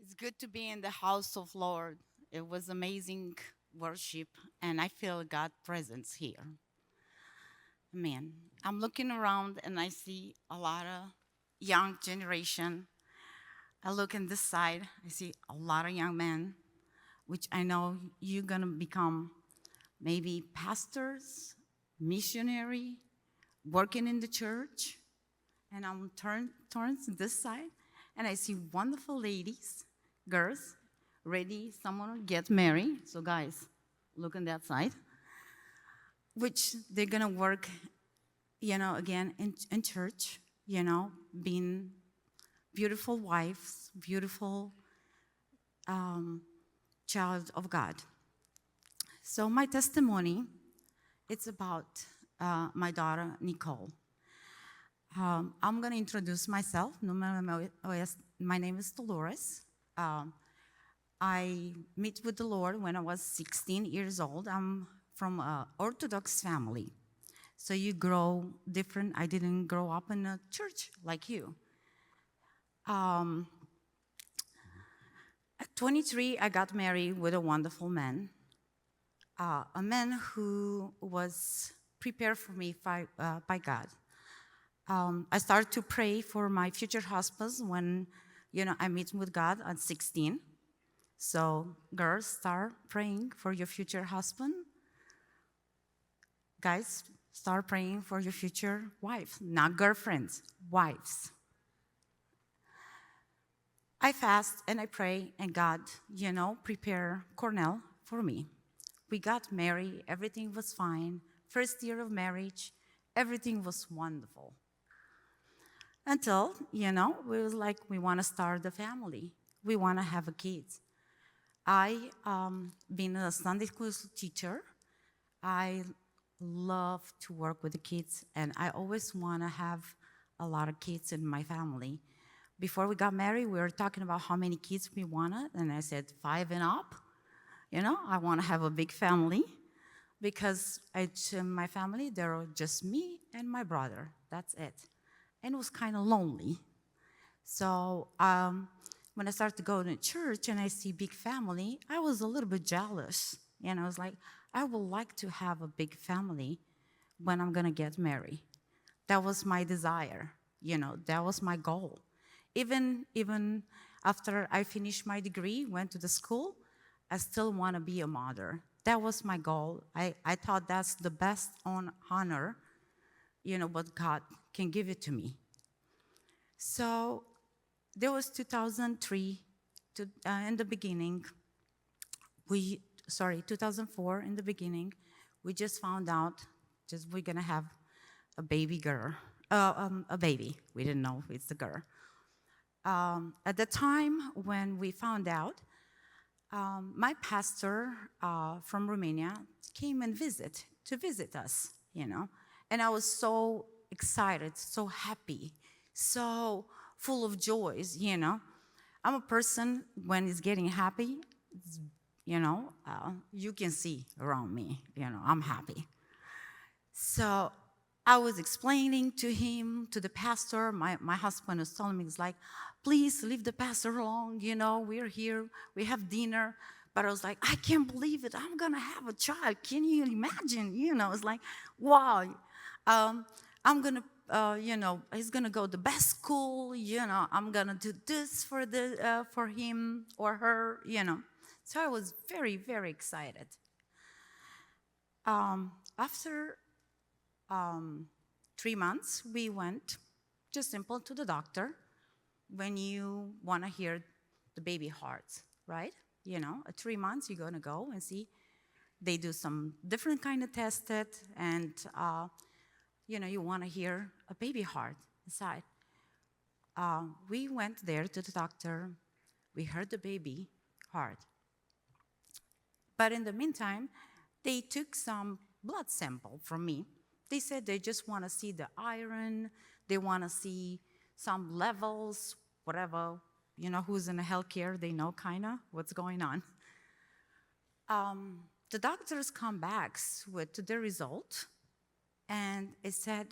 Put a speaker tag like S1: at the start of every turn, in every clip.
S1: It's good to be in the house of Lord. It was amazing worship, and I feel God presence here. Man, I'm looking around and I see a lot of young generation. I look on this side, I see a lot of young men, which I know you're gonna become maybe pastors, missionary, working in the church. And I'm turns to this side, and I see wonderful ladies, girls, ready, someone to get married. So guys, look on that side, which they're gonna work, again in church, being beautiful wives, beautiful child of God. So my testimony, it's about my daughter Nicole. I'm going to introduce myself. My name is Dolores. Um, I met with the Lord when I was 16 years old. I'm from an Orthodox family. So you grow different. I didn't grow up in a church like you. At 23, I got married with a wonderful man, a man who was prepared for me by God. I started to pray for my future husband when, I meet with God at 16. So girls, start praying for your future husband. Guys, start praying for your future wife, not girlfriends, wives. I fast and I pray, and God, prepare Cornell for me. We got married, everything was fine. First year of marriage, everything was wonderful. Until, we was like, we want to start a family. We want to have a kids. I, being a Sunday school teacher, I love to work with the kids, and I always want to have a lot of kids in my family. Before we got married, we were talking about how many kids we wanted, and I said 5 and up. I want to have a big family because in my family, there are just me and my brother. That's it. And it was kind of lonely. So when I started to go to church and I see big family, I was a little bit jealous. I was like, I would like to have a big family when I'm gonna get married. That was my desire. That was my goal. Even after I finished my degree, went to the school, I still want to be a mother. That was my goal. I thought that's the best honor, but God can give it to me. So there was 2003 in the beginning. 2004 in the beginning, we just found out we're gonna have a baby girl, a baby. We didn't know it's a girl. At the time when we found out, my pastor from Romania came and to visit us, and I was so excited, so happy, so full of joys, I'm a person, when it's getting happy, you can see around me, I'm happy. So I was explaining to him, to the pastor, my husband was telling me, he's like, please leave the pastor alone, we're here, we have dinner. But I was like, I can't believe it, I'm gonna have a child, can you imagine? It's like, wow, I'm gonna, he's gonna go to the best school, I'm gonna do this for him or her, So I was very, very excited. After 3 months, we went just simple to the doctor when you want to hear the baby heart, right? At 3 months, you're going to go and see. They do some different kind of tested, and, you want to hear a baby heart inside. We went there to the doctor. We heard the baby heart. But in the meantime, they took some blood sample from me. They said they just want to see the iron, they want to see some levels, whatever, who's in the healthcare, they know kind of what's going on. The doctors come back with the result, and it said,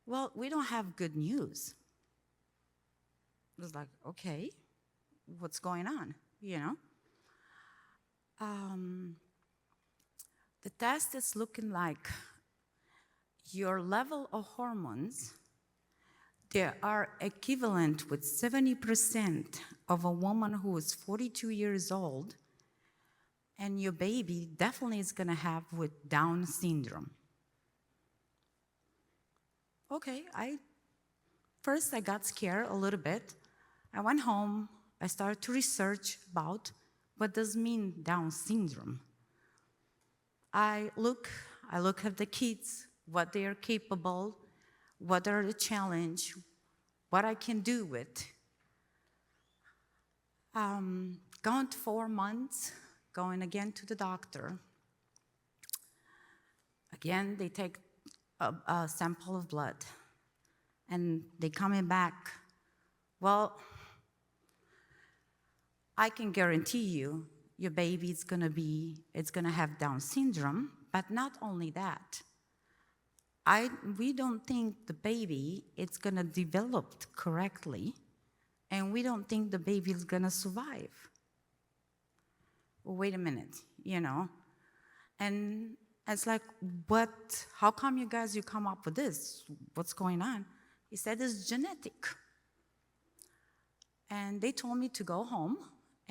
S1: well, we don't have good news. I was like, okay, what's going on, you know? The test is looking like your level of hormones, they are equivalent with 70% of a woman who is 42 years old, and your baby definitely is gonna have with Down syndrome. Okay, first I got scared a little bit. I went home, I started to research about what does mean Down syndrome. I look at the kids, what they are capable, what are the challenge, what I can do with. Gone 4 months, going again to the doctor. Again, they take a sample of blood, and they coming back. Well, I can guarantee you, your baby is gonna have Down syndrome, but not only that. We don't think the baby is gonna develop correctly, and we don't think the baby is gonna survive. Well, wait a minute, you know? And it's like, how come you come up with this? What's going on? He said it's genetic. And they told me to go home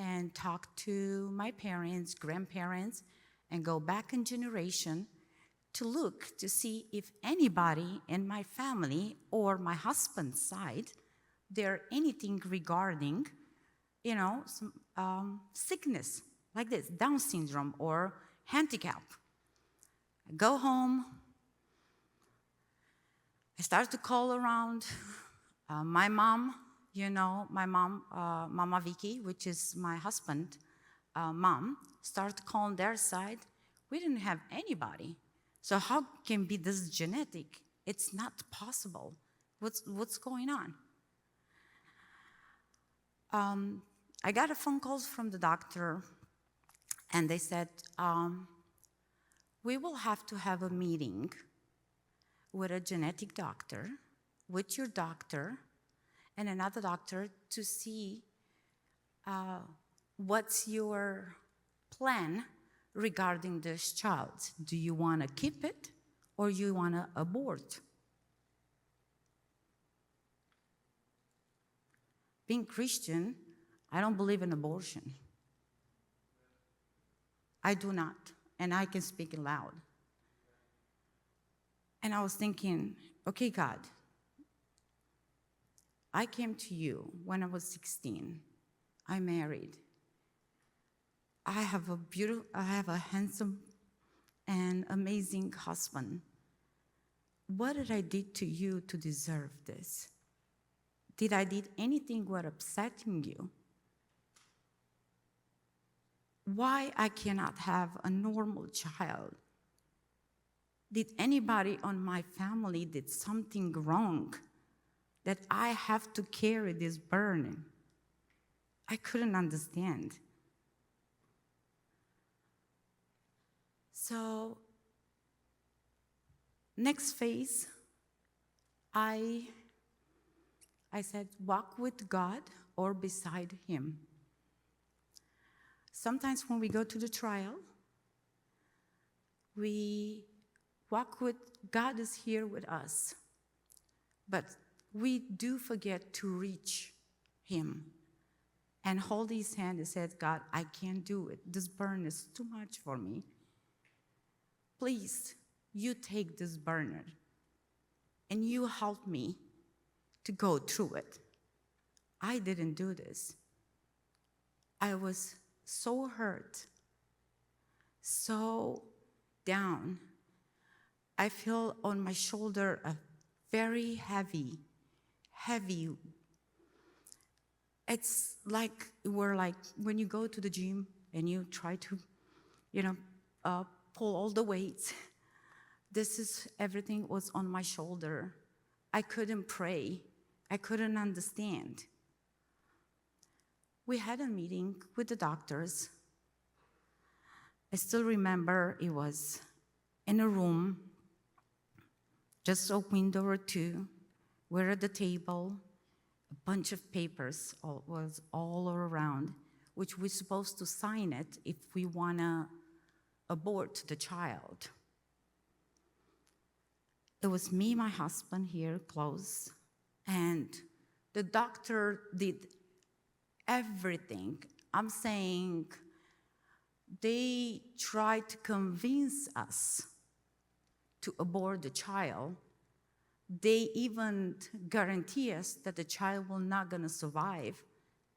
S1: and talk to my parents, grandparents, and go back in generation to look to see if anybody in my family or my husband's side, there anything regarding, you know, some sickness like this, Down syndrome or handicap. I go home. I start to call around my mom, you know, Mama Vicky, which is my husband, mom, start calling their side. We didn't have anybody. So how can be this genetic? It's not possible. What's going on? I got a phone call from the doctor, and they said, we will have to have a meeting with a genetic doctor, with your doctor, and another doctor to see what's your plan regarding this child. Do you want to keep it or you want to abort? Being Christian, I don't believe in abortion. I do not, and I can speak it loud. And I was thinking, okay, God, I came to you when I was 16. I married. I have a handsome and amazing husband. What did I do to you to deserve this? Did I did anything what upsetting you? Why I cannot have a normal child? Did anybody on my family did something wrong that I have to carry this burden? I couldn't understand. So, next phase, I said, walk with God or beside Him. Sometimes when we go to the trial, we walk with God is here with us, but we do forget to reach Him and hold His hand and say, God, I can't do it. This burden is too much for me. Please, you take this burden and you help me to go through it. I didn't do this. I was so hurt, so down. I feel on my shoulder a very heavy. It's like when you go to the gym and you try to, pull all the weights. Everything was on my shoulder. I couldn't pray. I couldn't understand. We had a meeting with the doctors. I still remember it was in a room, just a window or two. We're at the table. a bunch of papers was all around, which we're supposed to sign it if we want to abort the child. It was me, my husband here close, and the doctor did everything. I'm saying they tried to convince us to abort the child. They even guarantee us that the child will not gonna survive,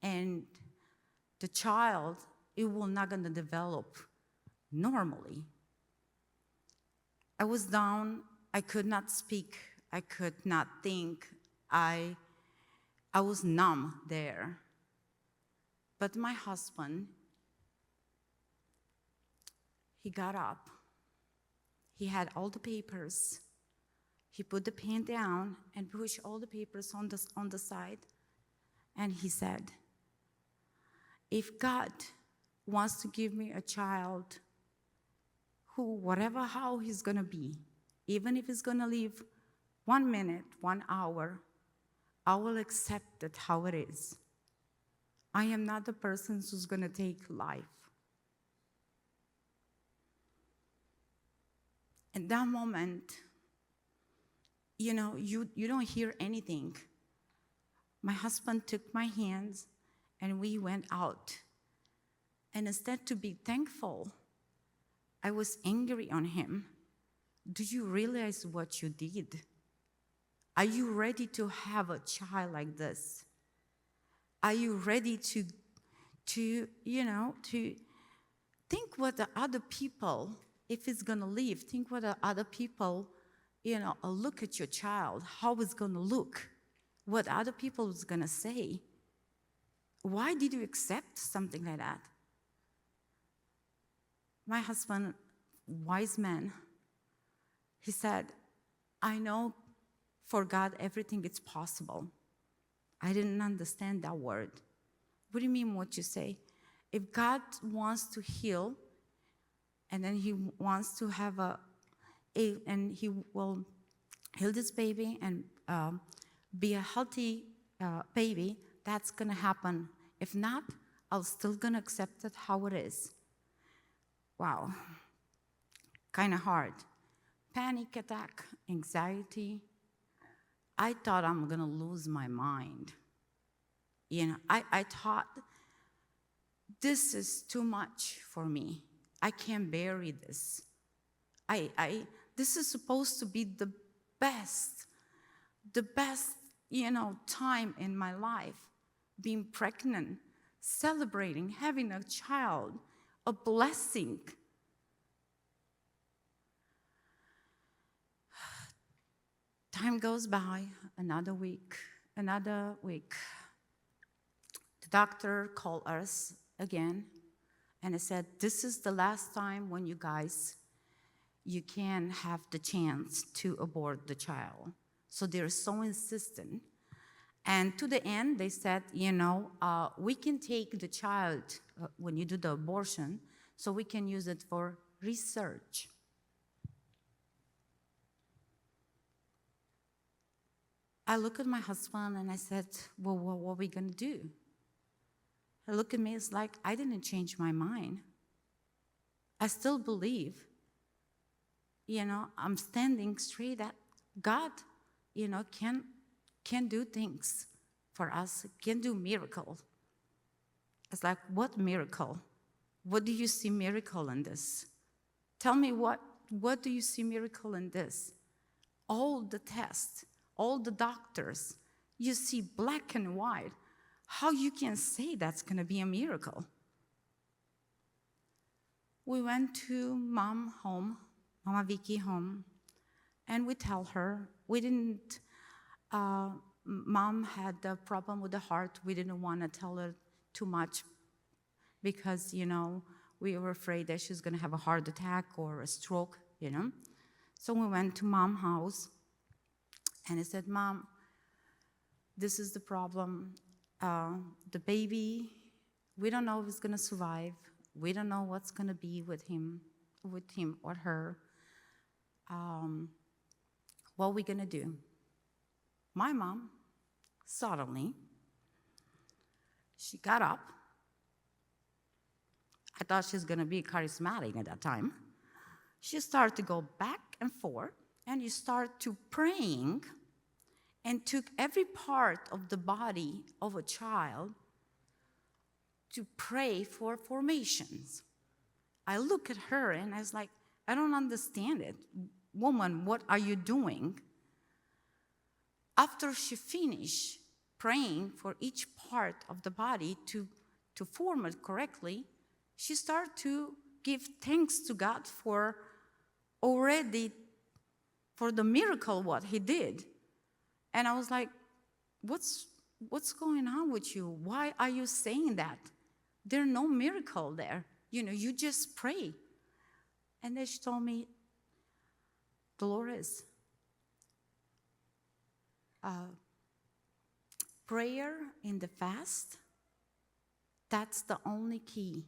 S1: and the child, it will not gonna develop normally. I was down, I could not speak, I could not think, I was numb there. But my husband, he got up, he had all the papers, he put the pen down and pushed all the papers on the side, and he said, if God wants to give me a child who, whatever how he's gonna be, even if he's gonna live 1 minute, 1 hour, I will accept it how it is. I am not the person who's gonna take life. In that moment, you know, you don't hear anything. My husband took my hands and we went out. And instead to be thankful, I was angry on him. Do you realize what you did? Are you ready to have a child like this? Are you ready to think what the other people, if it's gonna live, think what the other people, look at your child, how it's gonna look, what other people is gonna say. Why did you accept something like that? My husband, wise man, he said, I know for God everything is possible. I didn't understand that word. What do you mean what you say? If God wants to heal, and then he wants to have and he will heal this baby and be a healthy baby, that's gonna happen. If not, I'm still gonna accept it how it is. Wow, kind of hard. Panic attack, anxiety. I thought I'm gonna lose my mind. I thought this is too much for me. I can't bear this. This is supposed to be the best, time in my life. Being pregnant, celebrating, having a child, a blessing. Time goes by, another week. The doctor called us again, and he said, this is the last time when you can have the chance to abort the child. So they're so insistent. And to the end, they said, we can take the child when you do the abortion, so we can use it for research. I look at my husband and I said, well, what are we gonna do? He looked at me, it's like, I didn't change my mind. I still believe, I'm standing straight that God, can do things for us, can do miracles. It's like, what miracle? What do you see miracle in this? Tell me what do you see miracle in this? All the tests, all the doctors, you see black and white. How you can say that's gonna be a miracle? We went to Mama Vicky home, and we tell her, Mom had a problem with the heart. We didn't want to tell her too much because, we were afraid that she's gonna have a heart attack or a stroke, So we went to Mom's house, and I said, Mom, this is the problem. The baby, we don't know if he's gonna survive. We don't know what's gonna be with him or her. What are we gonna do? My mom, suddenly, She got up. I thought she was going to be charismatic at that time. She started to go back and forth, and you start to praying and took every part of the body of a child to pray for formations. I look at her and I was like, I don't understand it. Woman, what are you doing? After she finished praying for each part of the body to form it correctly, she started to give thanks to God for the miracle what he did. And I was like, what's going on with you? Why are you saying that? There's no miracle there. You just pray. And then she told me, Dolores, prayer in the fast, that's the only key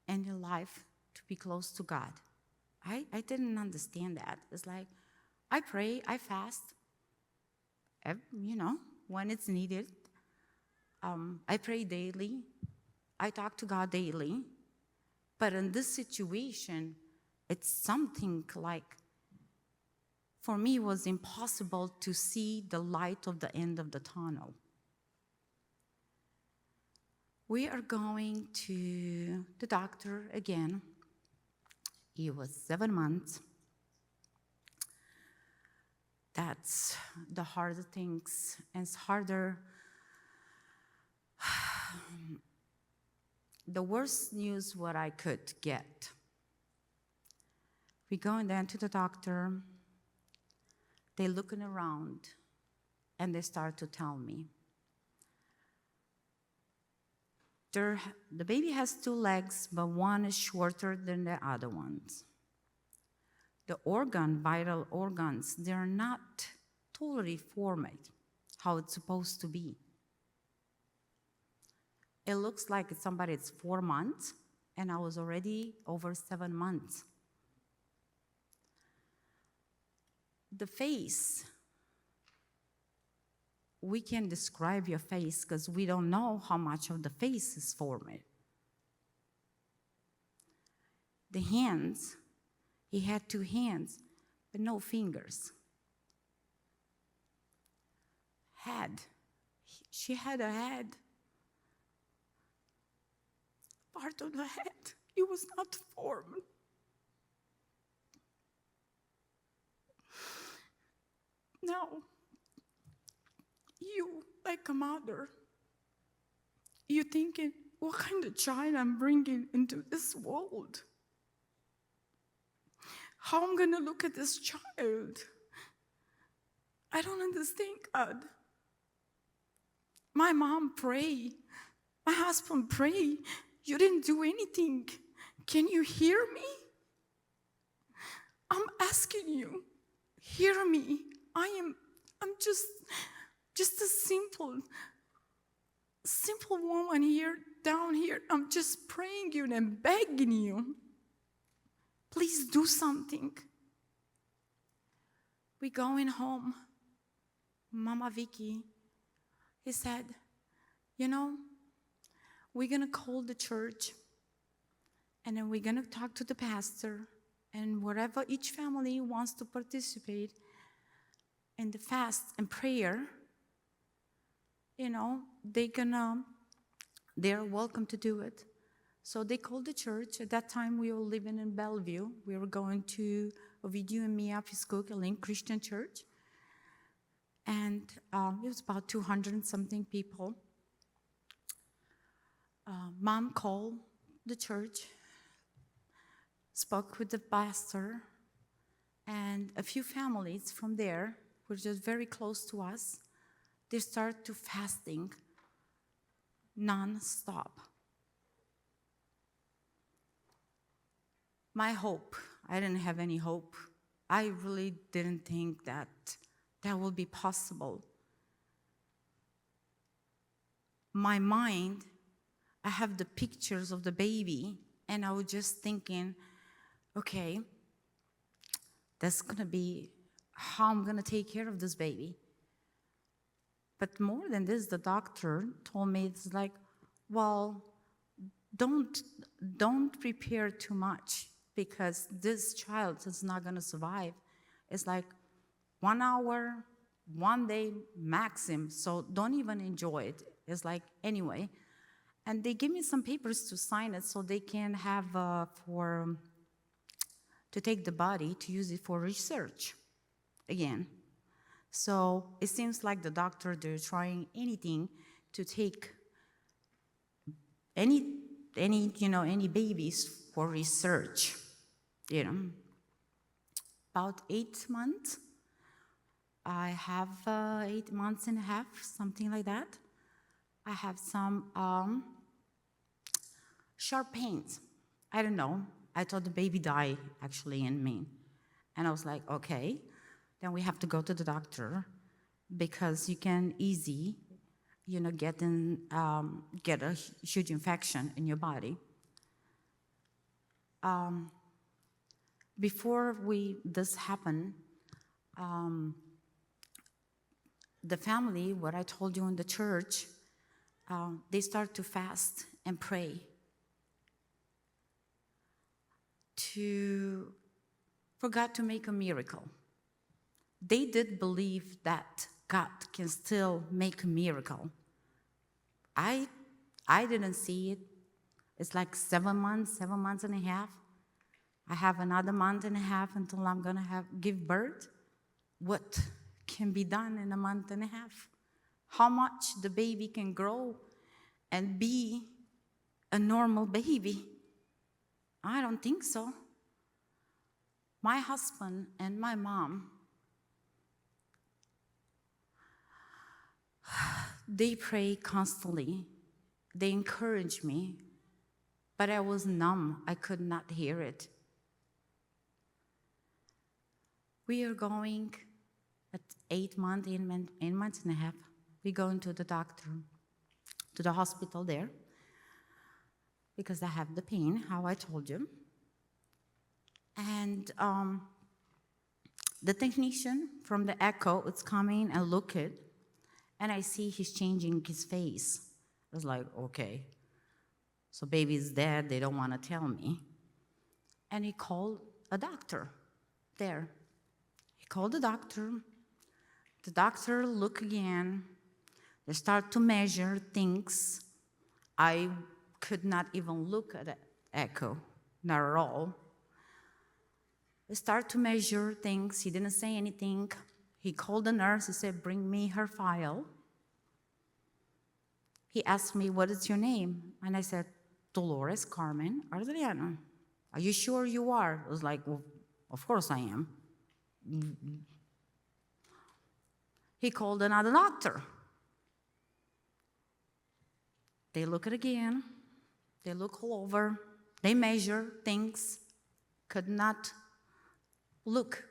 S1: in your life to be close to God. I didn't understand that. It's like, I pray, I fast, when it's needed. I pray daily. I talk to God daily. But in this situation, it's something like, for me, it was impossible to see the light of the end of the tunnel. We are going to the doctor again. It was 7 months. That's the harder things, and it's harder. The worst news what I could get. We going then to the doctor. They looking around, and they start to tell me, the baby has 2 legs, but one is shorter than the other ones. The vital organs, they're not totally formed how it's supposed to be. It looks like somebody's 4 months, and I was already over 7 months. The face, we can describe your face because we don't know how much of the face is formed. The hands, he had 2 hands, but no fingers. Head, she had a head. Part of the head, it was not formed. Now, you, like a mother, you're thinking, what kind of child I'm bringing into this world? How I'm going to look at this child? I don't understand, God. My mom prayed. My husband prayed. You didn't do anything. Can you hear me? I'm asking you, hear me. I'm just a simple woman here, down here. I'm just praying you and begging you. Please do something. We going home. Mama Vicky, he said, we're going to call the church, and then we're going to talk to the pastor, and wherever each family wants to participate in the fast and prayer, they're welcome to do it. So they called the church. At that time, we were living in Bellevue. We were going to Ovidiu and Mia Piscoke, a Link Christian church. And it was about 200 and something people. Mom called the church, spoke with the pastor, and a few families from there were just very close to us. They started to fasting non-stop. My hope, I didn't have any hope. I really didn't think that would be possible. My mind, I have the pictures of the baby, and I was just thinking, okay, that's gonna be how I'm gonna take care of this baby. But more than this, the doctor told me, it's like, well, don't prepare too much because this child is not going to survive. It's like 1 hour, 1 day maximum, so don't even enjoy it. It's like, anyway. And they give me some papers to sign it so they can have to take the body to use it for research again. So it seems like the doctor, they're trying anything to take any babies for research, About 8 months. I have 8 months and a half, something like that. I have some sharp pains. I don't know. I thought the baby died actually in me. And I was like, okay, then we have to go to the doctor because you can easy, get a huge infection in your body. Before this happened, the family, what I told you in the church, they start to fast and pray for God to make a miracle. They did believe that God can still make a miracle. I didn't see it. It's like 7 months and a half. I have another month and a half until I'm going to give birth. What can be done in a month and a half? How much the baby can grow and be a normal baby? I don't think so. My husband and my mom, they pray constantly. They encourage me, but I was numb. I could not hear it. We are going at 8 months and a half. We're going to the doctor, to the hospital there, because I have the pain, how I told you. And the technician from the echo is coming and look it, and I see he's changing his face. I was like, okay, so baby's dead, they don't want to tell me. And he called a doctor there. He called the doctor look again. They start to measure things. I could not even look at the echo, not at all. They start to measure things. He didn't say anything. He called the nurse. He said, bring me her file. He asked me, what is your name? And I said, Dolores Carmen Ardeleanu. Are you sure you are? I was like, well, of course I am. He called another doctor. They look it again. They look all over. They measure things. Could not look,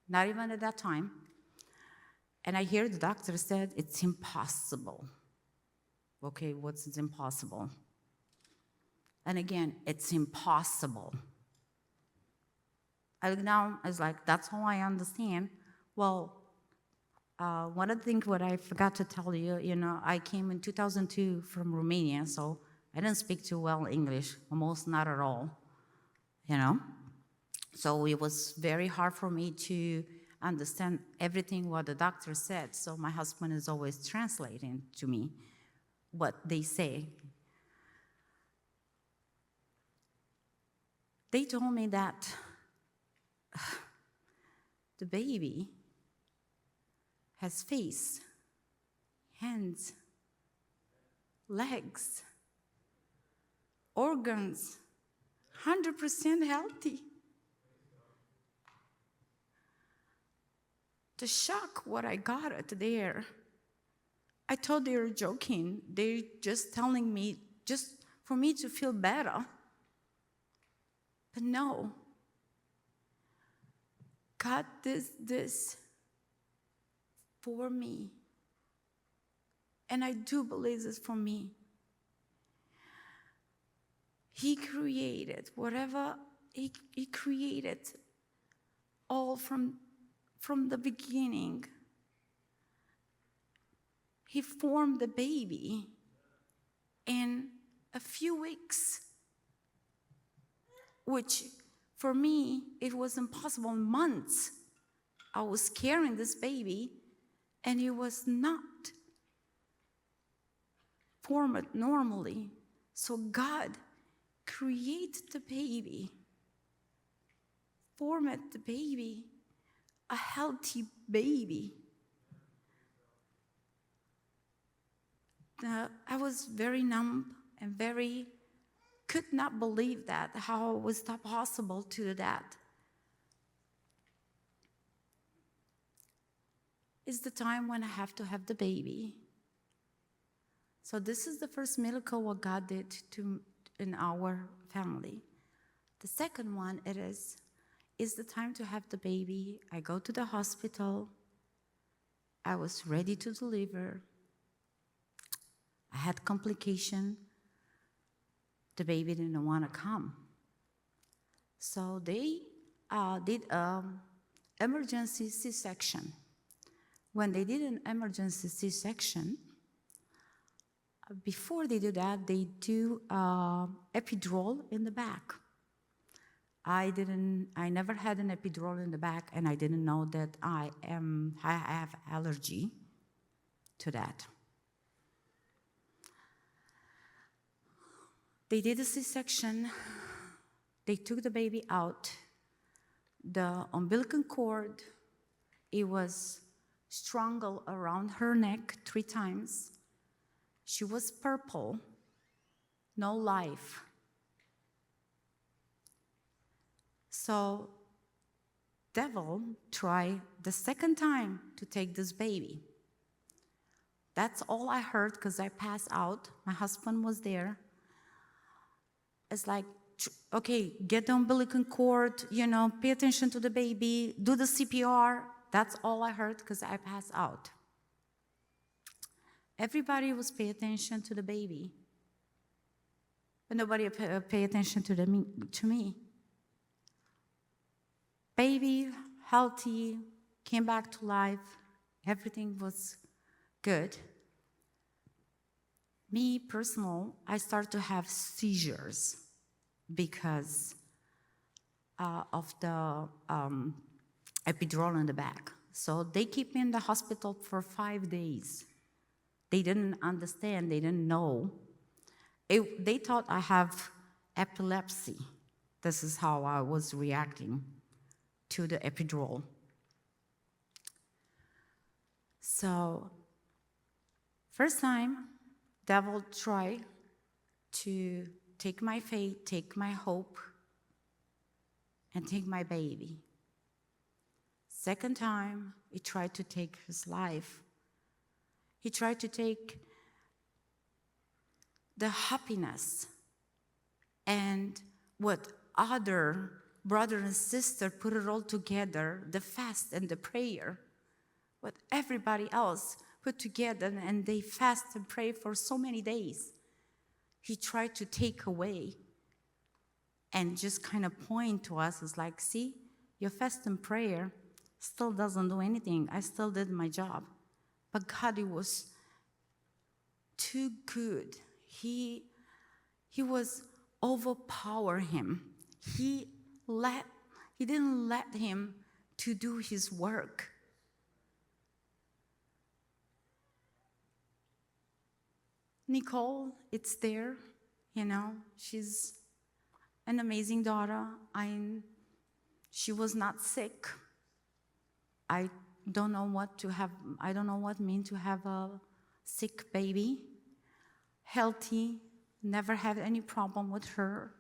S1: not even at that time. And I hear the doctor said, it's impossible. Okay, what's impossible? And again, it's impossible. Now, I was like, that's how I understand. Well, one of the things what I forgot to tell you, I came in 2002 from Romania, so I didn't speak too well English, almost not at all, So it was very hard for me to understand everything what the doctor said, so my husband is always translating to me what they say. They told me that the baby has face, hands, legs, organs, 100% healthy. The shock what I got at there, I thought they were joking. They're just telling me just for me to feel better. But no. God did this for me. And I do believe this for me. He created whatever he created all from the beginning. He formed the baby in a few weeks, which for me, it was impossible. Months I was carrying this baby, and it was not formed normally. So God created the baby, formed the baby, a healthy baby. I was very numb and could not believe that. How was that possible to do that? It's the time when I have to have the baby. So this is the first miracle what God did in our family. The second one, is the time to have the baby. I go to the hospital. I was ready to deliver. I had complication. The baby didn't want to come. So they did an emergency C-section. When they did an emergency C-section, before they do that, they do epidural in the back. I never had an epidural in the back, and I didn't know that I have allergy to that. They did a C-section. They took the baby out. The umbilical cord, it was strangled around her neck 3 times. She was purple, no life. So devil tried the second time to take this baby. That's all I heard because I passed out. My husband was there. It's like, okay, get the umbilical cord, pay attention to the baby, do the CPR. That's all I heard because I passed out. Everybody was paying attention to the baby, but nobody paid attention to me. Baby, healthy, came back to life. Everything was good. Me, personal, I started to have seizures because of the epidural in the back. So they keep me in the hospital for 5 days. They didn't understand, they didn't know. They thought I have epilepsy. This is how I was reacting to the epidural. So, first time, devil tried to take my faith, take my hope, and take my baby. Second time, he tried to take his life. He tried to take the happiness and what other brother and sister put it all together, the fast and the prayer, what everybody else put together, and they fast and pray for so many days. He tried to take away and just kind of point to us as like, see, your fast and prayer still doesn't do anything. I still did my job. But God, it was too good. He was overpower him. He didn't let him to do his work. Nicole, it's there, she's an amazing daughter. She was not sick. I don't know what it means to have a sick baby. Healthy, never had any problem with her.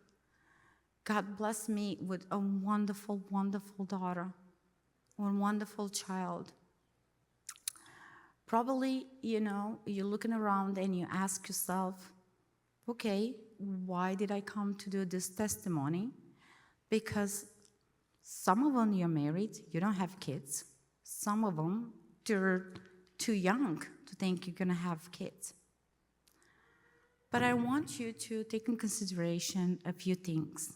S1: God blessed me with a wonderful, wonderful daughter, a wonderful child. Probably, you're looking around and you ask yourself, okay, why did I come to do this testimony? Because some of them you're married, you don't have kids. Some of them, you're too young to think you're going to have kids. But I want you to take in consideration a few things.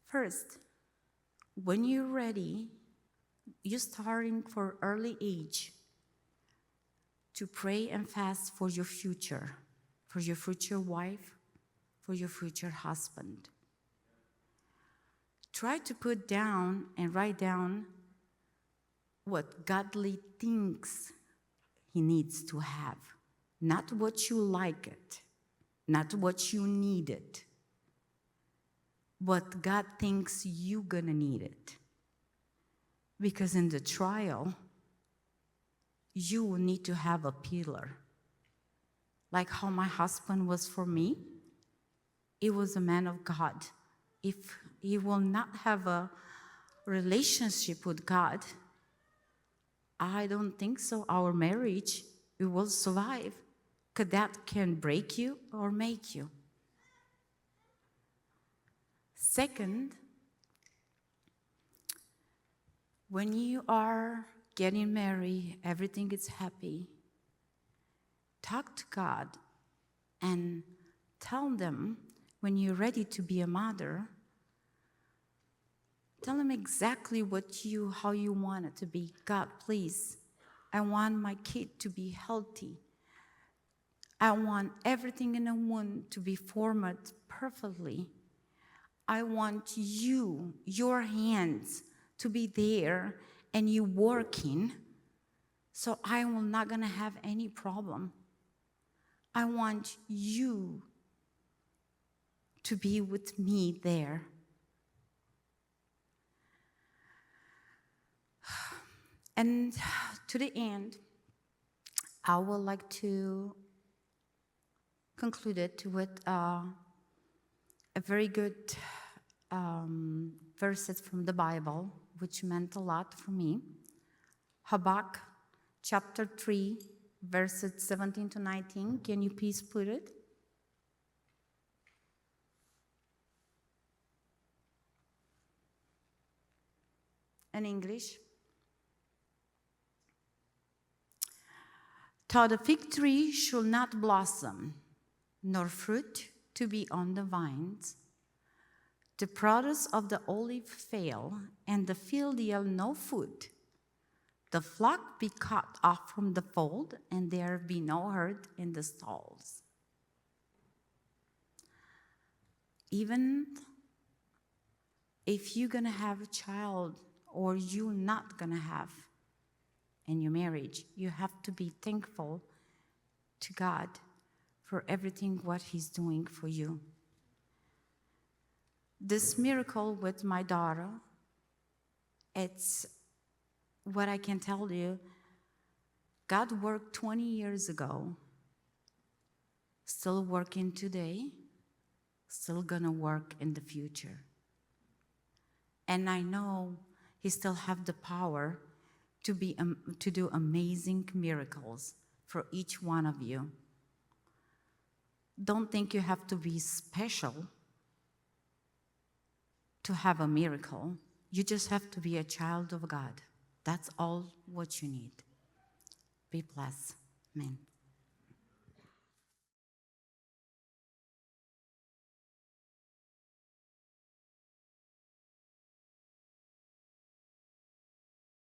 S1: First, when you're ready, you starting for early age to pray and fast for your future wife, for your future husband. Try to put down and write down what godly things he needs to have, not what you like it, not what you need it, but God thinks you're gonna need it. Because in the trial, you will need to have a pillar. Like how my husband was for me, he was a man of God. If he will not have a relationship with God, I don't think so our marriage it will survive, because that can break you or make you. Second, when you are getting married, everything is happy, talk to God and tell them when you're ready to be a mother, tell them exactly how you want it to be. God, please, I want my kid to be healthy. I want everything in the womb to be formed perfectly. I want your hands to be there and you working, so I will not gonna have any problem. I want you to be with me there. And to the end, I would like to conclude it with a very good verses from the Bible, which meant a lot for me. Habakkuk chapter 3, verses 17 to 19. Can you please put it? In English. "Though the fig tree should not blossom, nor fruit to be on the vines, the produce of the olive fail, and the field yield no food, the flock be cut off from the fold, and there be no herd in the stalls." Even if you're gonna have a child or you're not gonna have in your marriage, you have to be thankful to God for everything what He's doing for you. This miracle with my daughter, it's what I can tell you. God worked 20 years ago, still working today, still gonna work in the future. And I know He still have the power to do amazing miracles for each one of you. Don't think you have to be special to have a miracle. You just have to be a child of God. That's all what you need. Be blessed. Amen.